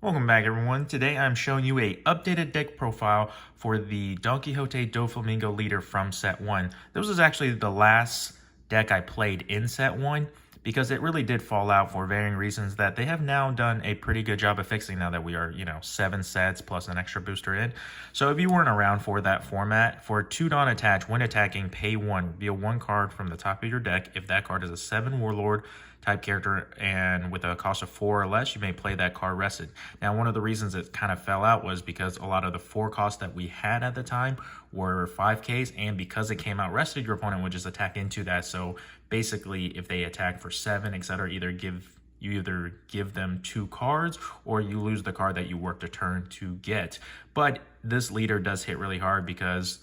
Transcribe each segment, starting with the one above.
Welcome back, everyone. Today I'm showing you a updated deck profile for the Donquixote Doflamingo leader from set 1. This was actually the last deck I played in set 1 because it really did fall out for varying reasons that they have now done a pretty good job of fixing now that we are, 7 sets plus an extra booster in. So if you weren't around for that format, for 2 Dawn attach, when attacking, pay 1. Reveal 1 card from the top of your deck. If that card is a 7 Warlord type character and with a cost of 4 or less, you may play that card rested. Now, one of the reasons it kind of fell out was because a lot of the 4 costs that we had at the time were 5Ks, and because it came out rested, your opponent would just attack into that. So basically, if they attack for 7, etc., either give them 2 cards or you lose the card that you worked a turn to get. But this leader does hit really hard because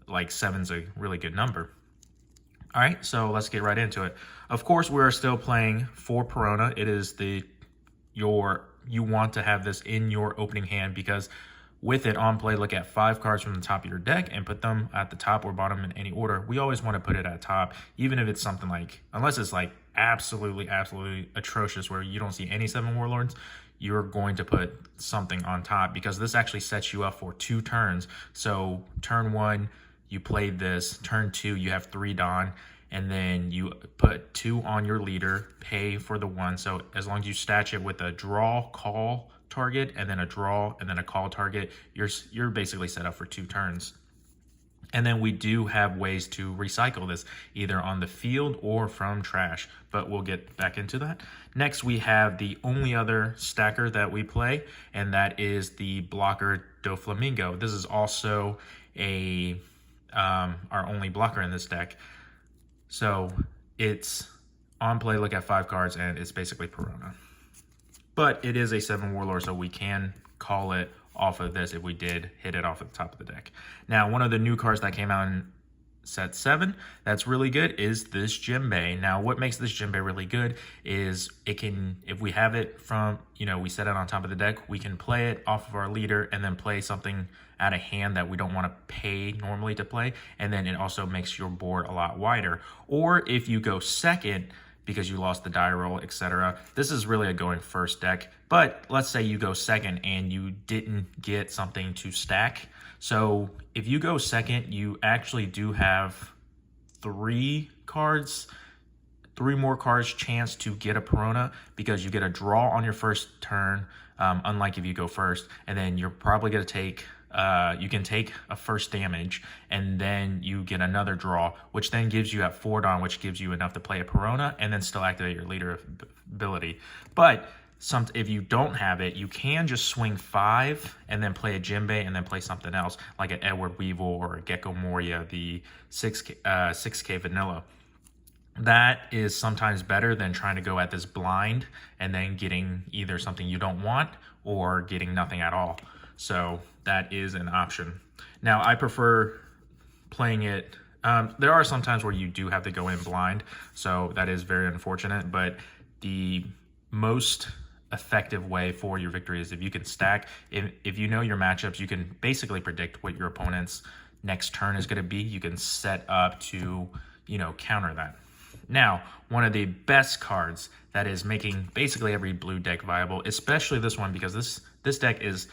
like 7's a really good number. All right, so let's get right into it. Of course, we're still playing for Perona. It is you want to have this in your opening hand because with it on play, look at 5 cards from the top of your deck and put them at the top or bottom in any order. We always want to put it at top, even if it's something like, unless it's like absolutely atrocious where you don't see any 7 Warlords, you're going to put something on top because this actually sets you up for 2 turns. So turn 1, you played this. Turn 2, you have 3 Dawn, and then you put 2 on your leader, pay for the 1. So as long as you stash it with a draw, call target, and then a draw, and then a call target, you're basically set up for 2 turns. And then we do have ways to recycle this, either on the field or from trash, but we'll get back into that. Next, we have the only other stacker that we play, and that is the blocker Doflamingo. This is also our only blocker in this deck. So it's on play, look at 5 cards, and it's basically Perona. But it is a 7 Warlord, so we can call it off of this if we did hit it off at the top of the deck. Now, one of the new cards that came out in set 7 that's really good is this Djembe. Now, what makes this Djembe really good is it can, if we have it from, we set it on top of the deck, we can play it off of our leader and then play something out of hand that we don't want to pay normally to play, and then it also makes your board a lot wider. Or if you go second because you lost the die roll, etc. This is really a going first deck, but let's say you go second and you didn't get something to stack. So if you go second, you actually do have 3 more cards chance to get a Perona because you get a draw on your first turn, unlike if you go first, and then you're probably going to take you can take a first damage and then you get another draw, which then gives you at 4 Dawn, which gives you enough to play a Perona and then still activate your leader ability. But if you don't have it, you can just swing 5 and then play a Djembe and then play something else like an Edward Weevil or a Gecko Moria, the 6K vanilla. That is sometimes better than trying to go at this blind and then getting either something you don't want or getting nothing at all. So that is an option. Now, I prefer playing it. There are some times where you do have to go in blind, so that is very unfortunate. But the most effective way for your victory is if you can stack. If you know your matchups, you can basically predict what your opponent's next turn is going to be. You can set up to, counter that. Now, one of the best cards that is making basically every blue deck viable, especially this one, because this deck is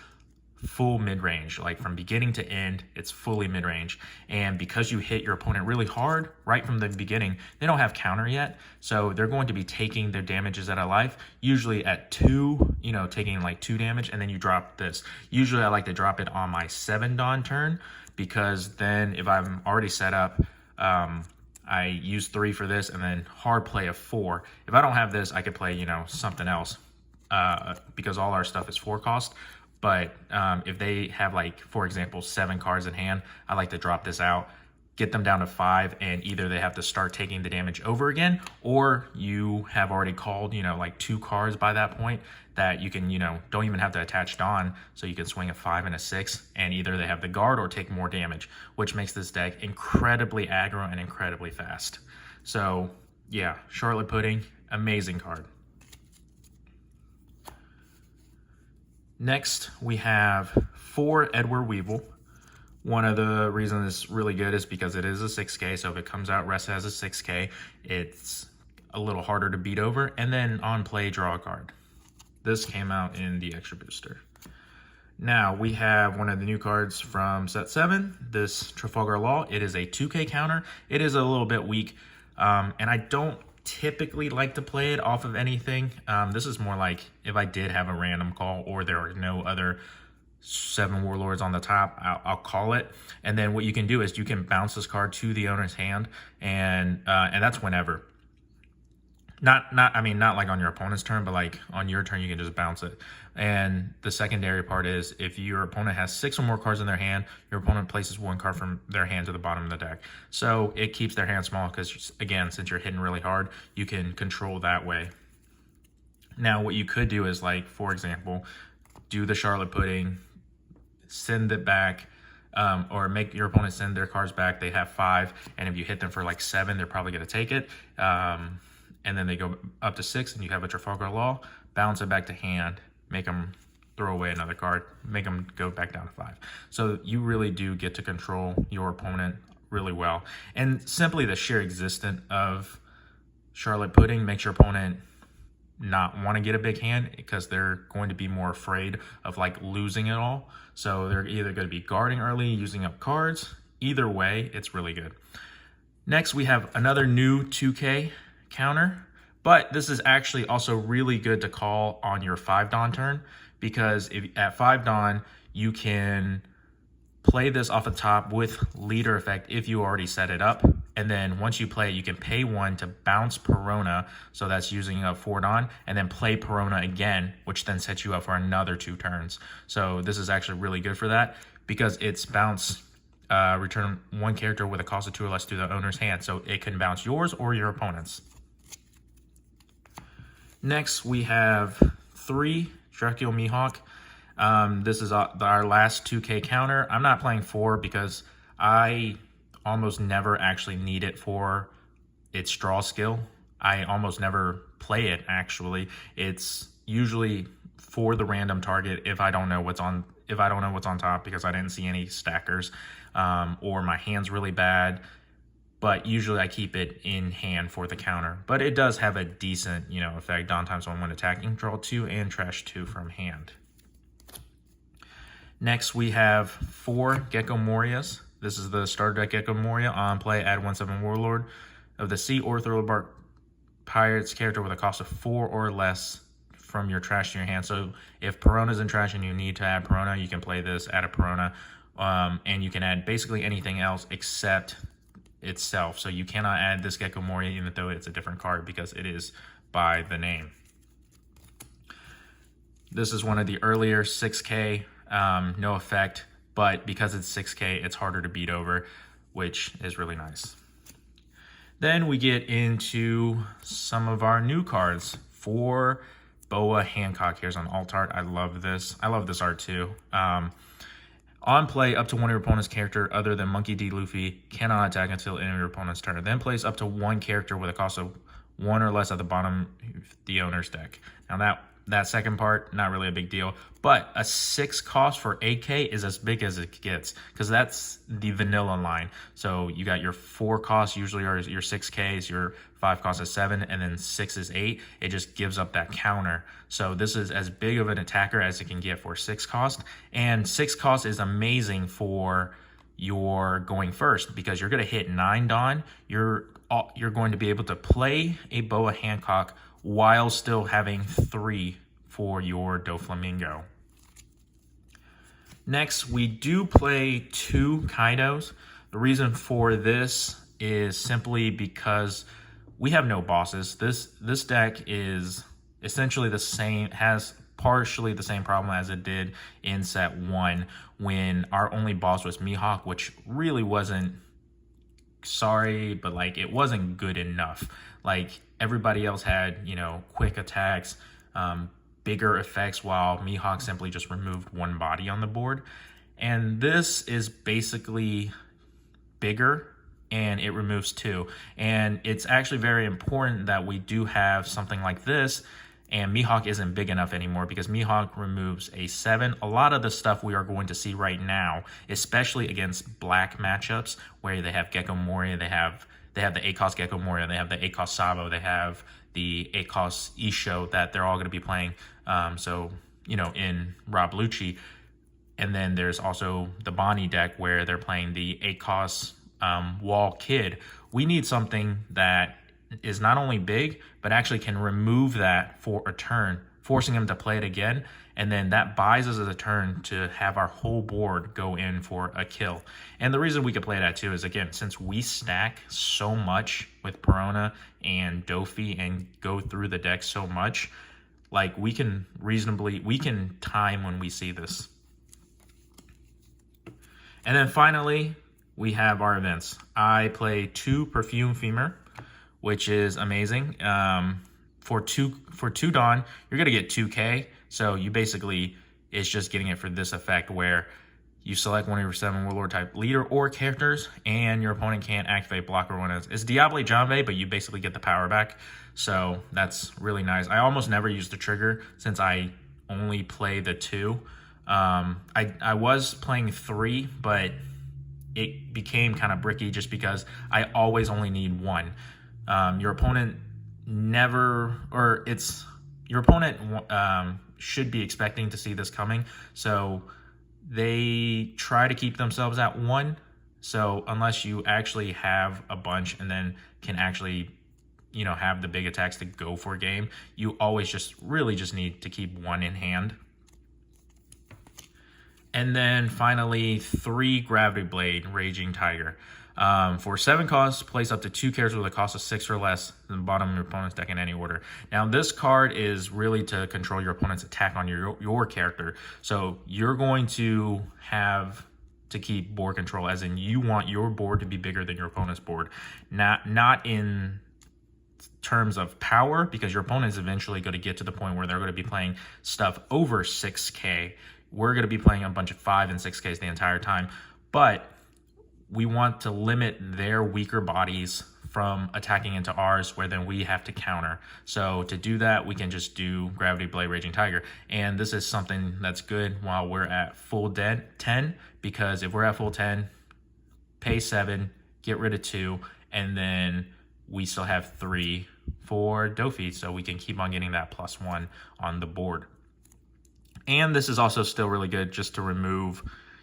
full mid-range, like from beginning to end, it's fully mid-range. And because you hit your opponent really hard right from the beginning, they don't have counter yet, so they're going to be taking their damages out of life, usually at 2, taking like 2 damage, and then you drop this. Usually I like to drop it on my 7 Dawn turn, because then if I'm already set up, I use 3 for this and then hard play of 4. If I don't have this, I could play, something else, because all our stuff is 4 cost. But if they have, like, for example, 7 cards in hand, I like to drop this out, get them down to 5, and either they have to start taking the damage over again, or you have already called, like 2 cards by that point that you can, don't even have to attach Dawn, so you can swing a 5 and a 6, and either they have the guard or take more damage, which makes this deck incredibly aggro and incredibly fast. So, yeah, Charlotte Pudding, amazing card. Next, we have 4 Edward Weevil. One of the reasons it's really good is because it is a 6K, so if it comes out rested as a 6K, it's a little harder to beat over. And then on play, draw a card. This came out in the extra booster. Now we have one of the new cards from set 7, this Trafalgar Law. It is a 2K counter. It is a little bit weak, and I don't typically like to play it off of anything. This is more like if I did have a random call or there are no other 7 Warlords on the top, I'll call it. And then what you can do is you can bounce this card to the owner's hand, and that's whenever. Not like on your opponent's turn, but like on your turn, you can just bounce it. And the secondary part is if your opponent has 6 or more cards in their hand, your opponent places 1 card from their hand to the bottom of the deck. So it keeps their hand small because, again, since you're hitting really hard, you can control that way. Now, what you could do is, like, for example, do the Charlotte Pudding, send it back, or make your opponent send their cards back. They have 5, and if you hit them for like 7, they're probably going to take it. And then they go up to 6, and you have a Trafalgar Law, bounce it back to hand, make them throw away another card, make them go back down to 5. So you really do get to control your opponent really well. And simply the sheer existence of Charlotte Pudding makes your opponent not want to get a big hand because they're going to be more afraid of like losing it all. So they're either going to be guarding early, using up cards. Either way, it's really good. Next, we have another new 2K counter, but this is actually also really good to call on your 5 Dawn turn, because if at 5 Dawn you can play this off the top with leader effect if you already set it up, and then once you play it, you can pay 1 to bounce Perona, so that's using up 4 Dawn, and then play Perona again, which then sets you up for another 2 turns. So this is actually really good for that because it's bounce. Return 1 character with a cost of 2 or less to the owner's hand, so it can bounce yours or your opponent's. Next, we have 3 Dracula Mihawk. This is our last 2K counter. I'm not playing 4 because I almost never actually need it for its draw skill. I almost never play it, actually. It's usually for the random target if I don't know what's on top because I didn't see any stackers, or my hand's really bad. But usually I keep it in hand for the counter. But it does have a decent, effect. Dawn times 1 when attacking, draw 2 and trash 2 from hand. Next, we have 4 Gecko Morias. This is the starter deck Gecko Moria. On play, add 1/7 Warlord of the Sea or Thrillbark Pirates character with a cost of 4 or less from your trash to your hand. So if Perona's in trash and you need to add Perona, you can play this, add a Perona, and you can add basically anything else except itself. So you cannot add this Gecko Moria even though it's a different card because it is by the name. This is one of the earlier 6K, no effect, but because it's 6K, it's harder to beat over, which is really nice. Then we get into some of our new cards. 4 Boa Hancock. Here's an alt art. I love this. I love this art too. On play, up to 1 of your opponent's character other than Monkey D. Luffy cannot attack until end of your opponent's turn. Then plays up to 1 character with a cost of 1 or less at the bottom of the owner's deck. Now that second part, not really a big deal, but a 6 cost for 8K is as big as it gets because that's the vanilla line. So you got your 4 costs usually are your 6Ks, your 5 costs is 7, and then 6 is 8. It just gives up that counter. So this is as big of an attacker as it can get for 6 cost, and 6 cost is amazing for your going first because you're going to hit 9 Dawn. You're going to be able to play a Boa Hancock while still having 3 for your Doflamingo. Next, we do play 2 Kaidos. The reason for this is simply because we have no bosses. This deck is essentially the same, has partially the same problem as it did in set 1 when our only boss was Mihawk, which really wasn't, sorry, but like it wasn't good enough. Like everybody else had, quick attacks, bigger effects, while Mihawk simply just removed 1 body on the board. And this is basically bigger and it removes 2. And it's actually very important that we do have something like this, and Mihawk isn't big enough anymore because Mihawk removes a 7. A lot of the stuff we are going to see right now, especially against black matchups where they have Gecko Moria, they have the 8 cost Gecko Moria, they have the 8 cost Sabo, they have the 8-cost Isho that they're all going to be playing. So, you know, in Rob Lucci. And then there's also the Bonnie deck where they're playing the 8-cost Wall Kid. We need something that is not only big, but actually can remove that for a turn, forcing him to play it again. And then that buys us a turn to have our whole board go in for a kill. And the reason we could play that too is, again, since we stack so much with Perona and Dofi and go through the deck so much, like we can time when we see this. And then finally, we have our events. I play 2 Perfume Femur, which is amazing. For two Dawn, you're gonna get 2K. So you basically, it's just getting it for this effect where you select one of your 7 Warlord type leader or characters, and your opponent can't activate blocker one. It's Diable Jambe, but you basically get the power back. So that's really nice. I almost never use the trigger since I only play the 2. I was playing 3, but it became kind of bricky just because I always only need 1. Your opponent should be expecting to see this coming, so they try to keep themselves at 1. So unless you actually have a bunch and then can actually, you know, have the big attacks to go for a game, you always just need to keep 1 in hand. And then finally, 3 Gravity Blade Raging Tiger. For 7 costs, place up to 2 characters with a cost of 6 or less in the bottom of your opponent's deck in any order. Now, this card is really to control your opponent's attack on your character. So you're going to have to keep board control, as in you want your board to be bigger than your opponent's board. Not in terms of power, because your opponent is eventually going to get to the point where they're going to be playing stuff over 6K. We're going to be playing a bunch of 5 and 6Ks the entire time. But we want to limit their weaker bodies from attacking into ours, where then we have to counter. So to do that, we can just do Gravity Blade Raging Tiger. And this is something that's good while we're at full 10, because if we're at full 10, pay 7, get rid of 2, and then we still have 3 for Dofi, so we can keep on getting that +1 on the board. And this is also still really good just to remove,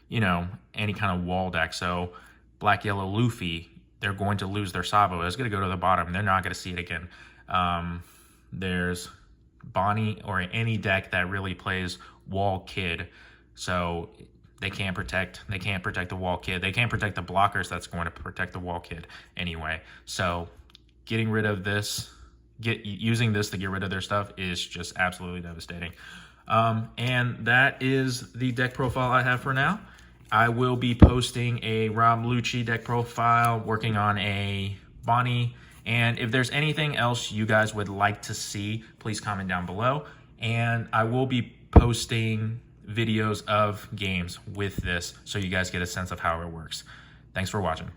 you know, any kind of wall deck. So Black Yellow Luffy, they're going to lose their Sabo. It's going to go to the bottom. They're not going to see it again. There's Bonnie or any deck that really plays Wall Kid. So they can't protect the Wall Kid. They can't protect the blockers that's going to protect the Wall Kid anyway. So getting rid of this, using this to get rid of their stuff is just absolutely devastating. And that is the deck profile I have for now. I will be posting a Rob Lucci deck profile, working on a Bonnie. And if there's anything else you guys would like to see, please comment down below. And I will be posting videos of games with this so you guys get a sense of how it works. Thanks for watching.